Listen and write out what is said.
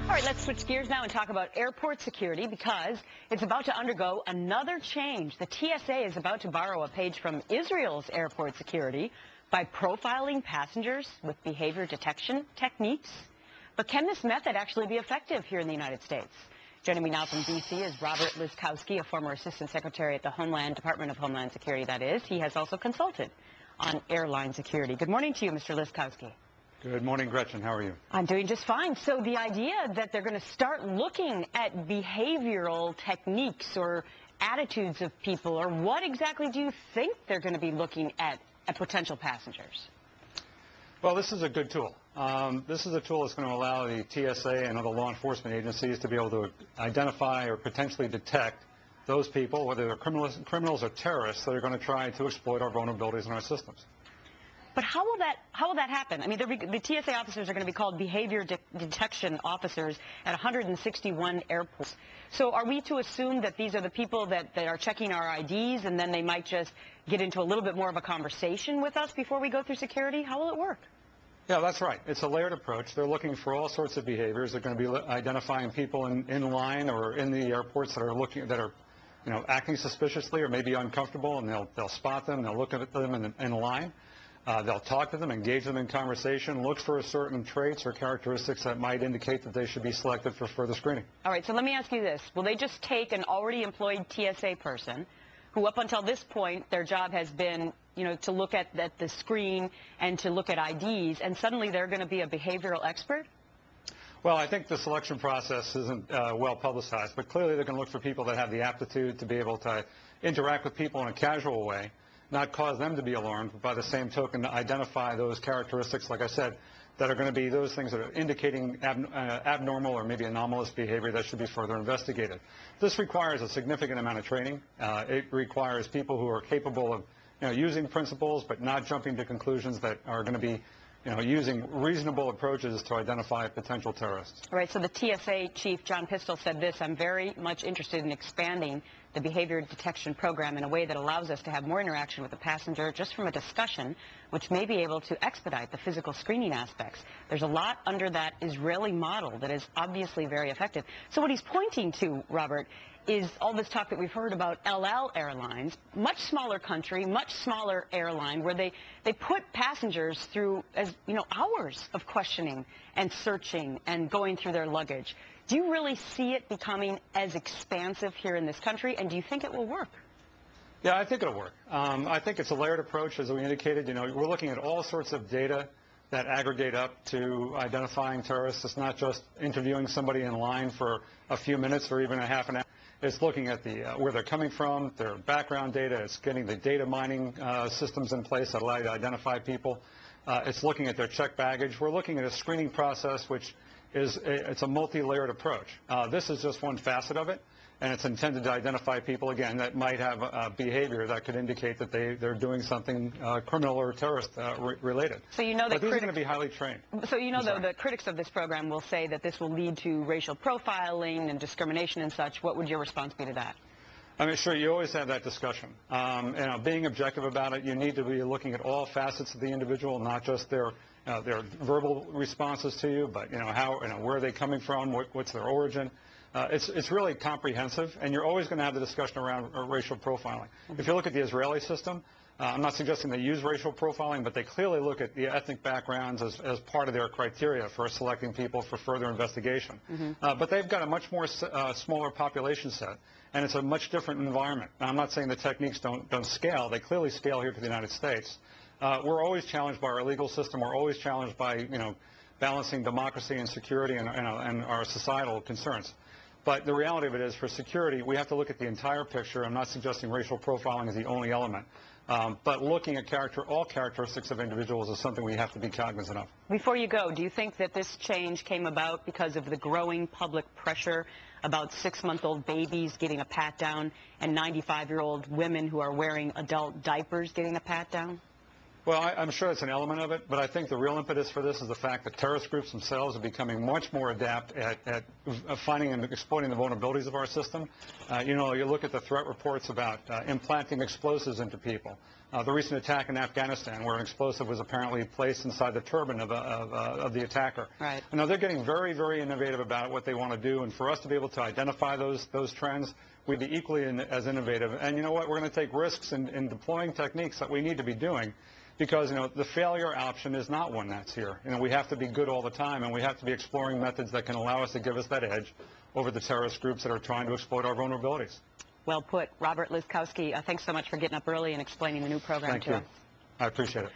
All right, let's switch gears now and talk about airport security because it's about to undergo another change. The TSA is about to borrow a page from Israel's airport security by profiling passengers with behavior detection techniques. But can this method actually be effective here in the United States? Joining me now from D.C. is Robert Liscouski, a former Assistant Secretary at the Department of Homeland Security, that is. He has also consulted on airline security. Good morning to you, Mr. Liscouski. Good morning, Gretchen. How are you? I'm doing just fine. So the idea that they're going to start looking at behavioral techniques or attitudes of people, or what exactly do you think they're going to be looking at potential passengers? Well, this is a good tool. This is a tool that's going to allow the TSA and other law enforcement agencies to be able to identify or potentially detect those people, whether they're criminals or terrorists, that are going to try to exploit our vulnerabilities in our systems. But how will that happen? I mean, the TSA officers are going to be called behavior detection officers at 161 airports. So are we to assume that these are the people that are checking our IDs, and then they might just get into a little bit more of a conversation with us before we go through security? How will it work? Yeah, that's right. It's a layered approach. They're looking for all sorts of behaviors. They're going to be identifying people in line or in the airports that are acting suspiciously or maybe uncomfortable, and they'll spot them. They'll look at them in line. They'll talk to them, engage them in conversation, look for certain traits or characteristics that might indicate that they should be selected for further screening. All right, so let me ask you this. Will they just take an already employed TSA person who up until this point their job has been, to look at the screen and to look at IDs, and suddenly they're going to be a behavioral expert? Well, I think the selection process isn't well publicized, but clearly they're going to look for people that have the aptitude to be able to interact with people in a casual way, not cause them to be alarmed, but by the same token to identify those characteristics, like I said, that are going to be those things that are indicating abnormal or maybe anomalous behavior that should be further investigated. This requires a significant amount of training. It requires people who are capable of using principles but not jumping to conclusions, that are going to be using reasonable approaches to identify potential terrorists. All right, so the TSA chief, John Pistol, said this: I'm very much interested in expanding the behavior detection program in a way that allows us to have more interaction with the passenger just from a discussion, which may be able to expedite the physical screening aspects. There's a lot under that Israeli model that is obviously very effective. So what he's pointing to, Robert, is all this talk that we've heard about LL Airlines, much smaller country, much smaller airline, where they put passengers through hours of questioning and searching and going through their luggage. Do you really see it becoming as expansive here in this country, and do you think it will work? Yeah, I think it'll work. I think it's a layered approach, as we indicated. We're looking at all sorts of data that aggregate up to identifying terrorists. It's not just interviewing somebody in line for a few minutes or even a half an hour. It's looking at where they're coming from, their background data. It's getting the data mining systems in place that allow you to identify people. It's looking at their checked baggage. We're looking at a screening process which it's a multi-layered approach. This is just one facet of it, and it's intended to identify people, again, that might have a behavior that could indicate that they're doing something criminal or terrorist related. So these are going to be highly trained. So the critics of this program will say that this will lead to racial profiling and discrimination and such. What would your response be to that? I mean, sure, you always have that discussion. Being objective about it, you need to be looking at all facets of the individual, not just their verbal responses to you, but where are they coming from, what's their origin. It's really comprehensive, and you're always going to have the discussion around racial profiling. If you look at the Israeli system, I'm not suggesting they use racial profiling, but they clearly look at the ethnic backgrounds as part of their criteria for selecting people for further investigation. But they've got a much more smaller population set, and it's a much different environment. Now, I'm not saying the techniques don't scale. They clearly scale here to the United States. We're always challenged by our legal system. We're always challenged by balancing democracy and security and our societal concerns. But the reality of it is, for security, we have to look at the entire picture. I'm not suggesting racial profiling is the only element. But looking at all characteristics of individuals is something we have to be cognizant of. Before you go, do you think that this change came about because of the growing public pressure about 6-month-old babies getting a pat-down and 95-year-old women who are wearing adult diapers getting a pat-down? Well, I'm sure that's an element of it, but I think the real impetus for this is the fact that terrorist groups themselves are becoming much more adept at finding and exploiting the vulnerabilities of our system. You look at the threat reports about implanting explosives into people, the recent attack in Afghanistan, where an explosive was apparently placed inside the turban of the attacker. Right. Now, they're getting very, very innovative about what they want to do, and for us to be able to identify those trends, we'd be equally as innovative. And you know what? We're going to take risks in deploying techniques that we need to be doing, because, you know, the failure option is not one that's here. You know, we have to be good all the time, and we have to be exploring methods that can allow us to give us that edge over the terrorist groups that are trying to exploit our vulnerabilities. Well put. Robert Liscouski, thanks so much for getting up early and explaining the new program to us. Thank you. I appreciate it.